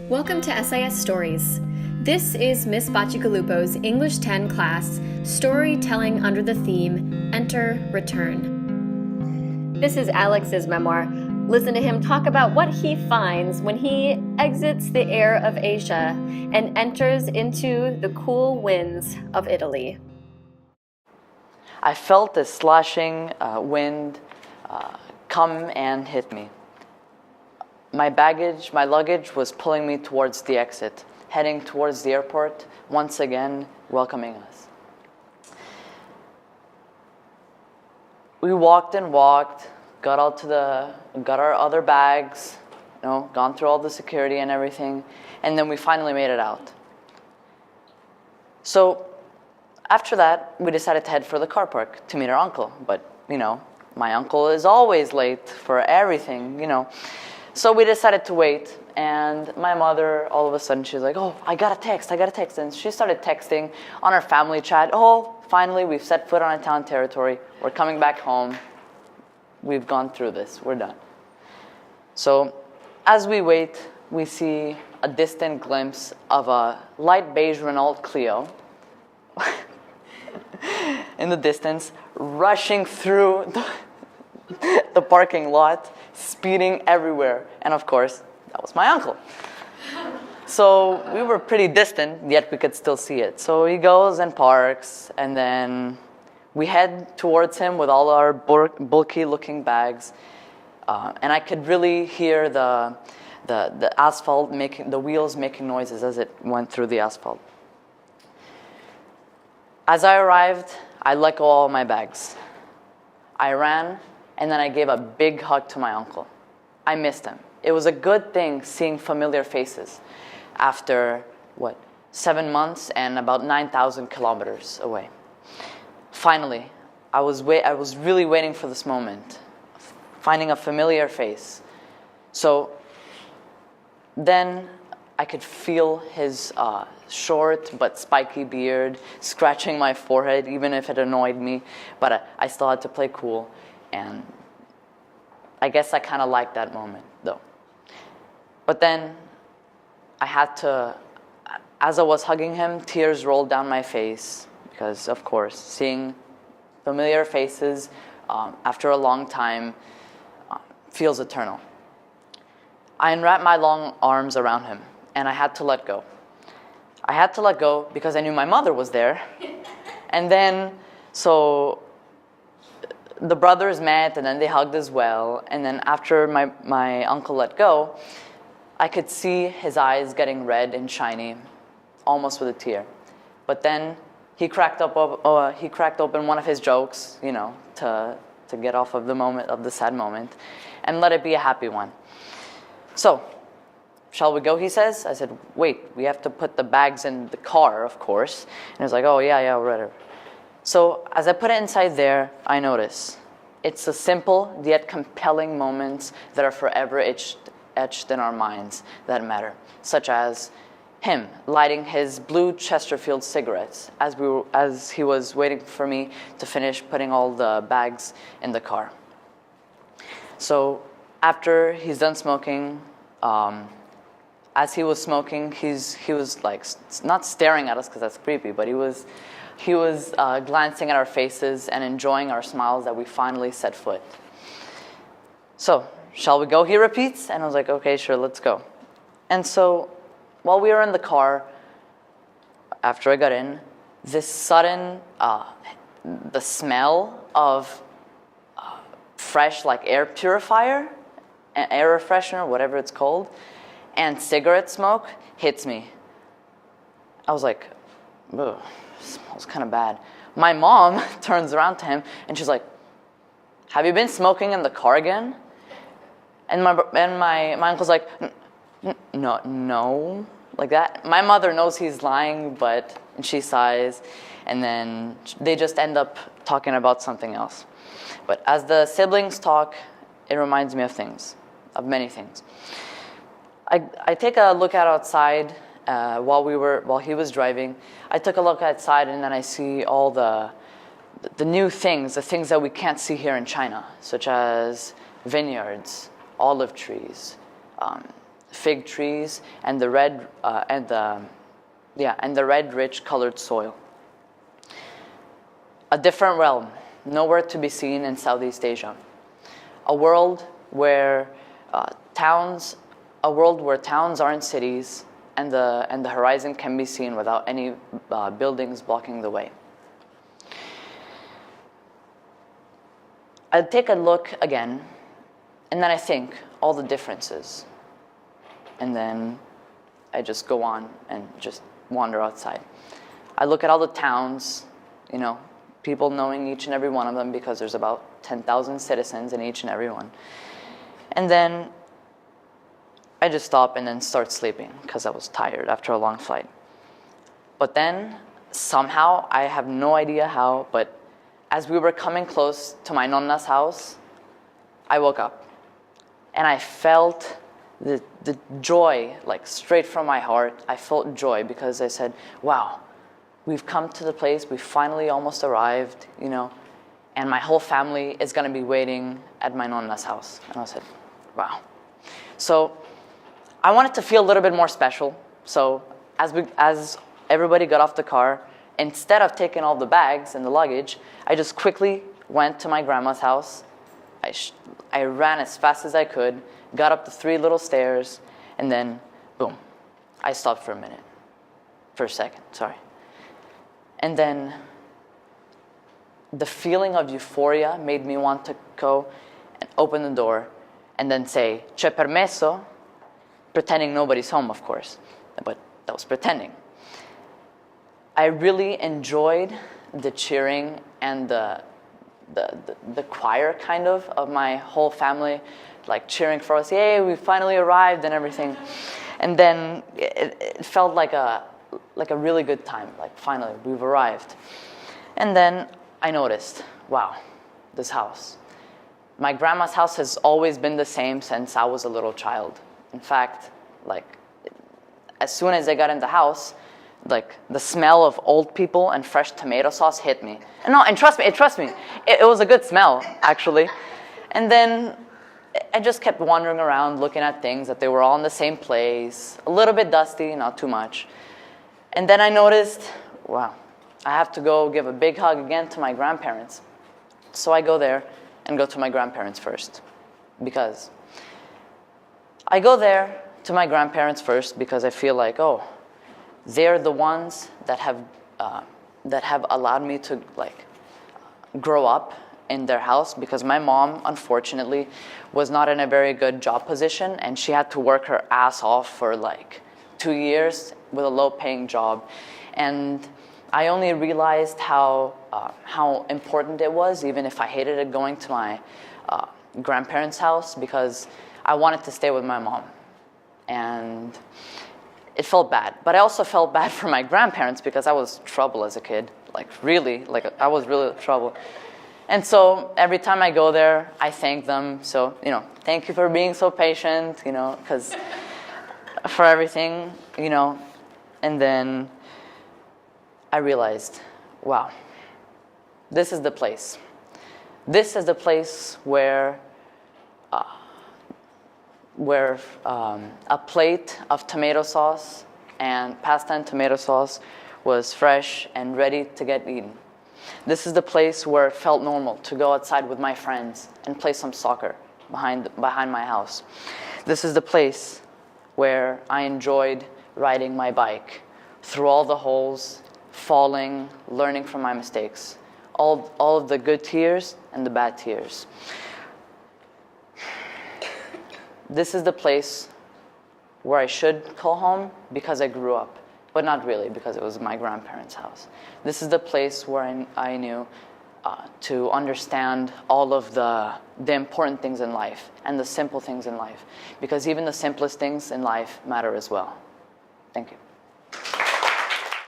Welcome to SIS Stories. This is Miss Bacigalupo's English 10 class, storytelling under the theme, Enter, Return. This is Alex's memoir. Listen to him talk about what he finds when he exits the air of Asia and enters into the cool winds of Italy. I felt the slashing wind come and hit me. My luggage was pulling me towards the exit, heading towards the airport, once again welcoming us. We walked and walked, got our other bags, gone through all the security and everything, and then we finally made it out. So after that, we decided to head for the car park to meet our uncle. But, my uncle is always late for everything, So we decided to wait, and my mother, all of a sudden, she's like, oh, I got a text. And she started texting on our family chat, oh, finally, we've set foot on Italian territory. We're coming back home. We've gone through this. We're done. So as we wait, we see a distant glimpse of a light beige Renault Clio in the distance, rushing through the parking lot, speeding everywhere. And of course, that was my uncle. So we were pretty distant, yet we could still see it. So he goes and parks, and then we head towards him with all our bulky-looking bags. And I could really hear the asphalt the wheels making noises as it went through the asphalt. As I arrived, I let go of all my bags. I ran, and then I gave a big hug to my uncle. I missed him. It was a good thing seeing familiar faces after, 7 months and about 9,000 kilometers away. Finally, I was really waiting for this moment, finding a familiar face. So then I could feel his short but spiky beard scratching my forehead, even if it annoyed me. But I still had to play cool, and I guess I kind of liked that moment, though. But then I had to, as I was hugging him, tears rolled down my face because, of course, seeing familiar faces after a long time feels eternal. I unwrapped my long arms around him, and I had to let go. I had to let go because I knew my mother was there. And then, so the brothers met, and then they hugged as well. And then after my uncle let go, I could see his eyes getting red and shiny, almost with a tear. But then he cracked open one of his jokes, to get off of the sad moment, and let it be a happy one. So, shall we go, he says. I said, wait, we have to put the bags in the car, of course. And he was like, oh, yeah, whatever. So as I put it inside there, I notice it's the simple yet compelling moments that are forever etched in our minds that matter, such as him lighting his blue Chesterfield cigarettes as he was waiting for me to finish putting all the bags in the car. So after he's done smoking, as he was smoking, he was like not staring at us because that's creepy, but he was glancing at our faces and enjoying our smiles that we finally set foot. So, shall we go? He repeats, and I was like, okay, sure, let's go. And so, while we were in the car, after I got in, this sudden the smell of fresh air purifier, air refreshener, whatever it's called, and cigarette smoke hits me. I was like, ugh, it smells kind of bad. My mom turns around to him, and she's like, have you been smoking in the car again? And my uncle's like, no, like that. My mother knows he's lying, and she sighs, and then they just end up talking about something else. But as the siblings talk, it reminds me of many things. I take a look out outside while he was driving. I took a look outside, and then I see all the new things, the things that we can't see here in China, such as vineyards, olive trees, fig trees, and the red rich colored soil. A different realm, nowhere to be seen in Southeast Asia. A world where towns aren't cities, and the horizon can be seen without any buildings blocking the way. I take a look again, and then I think all the differences. And then I just go on and just wander outside. I look at all the towns, people knowing each and every one of them because there's about 10,000 citizens in each and every one. And then I just stop and then start sleeping because I was tired after a long flight. But then somehow, I have no idea how, but as we were coming close to my nonna's house, I woke up and I felt the joy, like straight from my heart. I felt joy because I said, wow, we've come to the place, we finally almost arrived, and my whole family is going to be waiting at my nonna's house. And I said, wow. So I wanted to feel a little bit more special. So as everybody got off the car, instead of taking all the bags and the luggage, I just quickly went to my grandma's house. I ran as fast as I could, got up the 3 little stairs, and then, boom, I stopped for a second, sorry. And then the feeling of euphoria made me want to go and open the door and then say, "C'è permesso?" Pretending nobody's home, of course, but that was pretending. I really enjoyed the cheering and the choir kind of my whole family, like cheering for us, yay, we finally arrived and everything. And then it felt like a really good time, like finally we've arrived. And then I noticed, wow, this house. My grandma's house has always been the same since I was a little child. In fact, like as soon as I got in the house, like the smell of old people and fresh tomato sauce hit me. And trust me, it was a good smell, actually. And then I just kept wandering around looking at things, that they were all in the same place, a little bit dusty, not too much. And then I noticed, wow, I have to go give a big hug again to my grandparents. So I go there and go to my grandparents first. Because I go there to my grandparents first because I feel like, oh, they're the ones that have allowed me to grow up in their house, because my mom, unfortunately, was not in a very good job position, and she had to work her ass off for 2 years with a low-paying job. And I only realized how important it was, even if I hated it, going to my grandparents' house, because I wanted to stay with my mom. And it felt bad. But I also felt bad for my grandparents because I was trouble as a kid. I was really trouble. And so every time I go there, I thank them. So, thank you for being so patient, because for everything, And then I realized, wow, this is the place. This is the place where a plate of tomato sauce and pasta and tomato sauce was fresh and ready to get eaten. This is the place where it felt normal to go outside with my friends and play some soccer behind my house. This is the place where I enjoyed riding my bike through all the holes, falling, learning from my mistakes, all of the good tears and the bad tears. This is the place where I should call home because I grew up, but not really, because it was my grandparents' house. This is the place where I knew to understand all of the important things in life and the simple things in life, because even the simplest things in life matter as well. Thank you.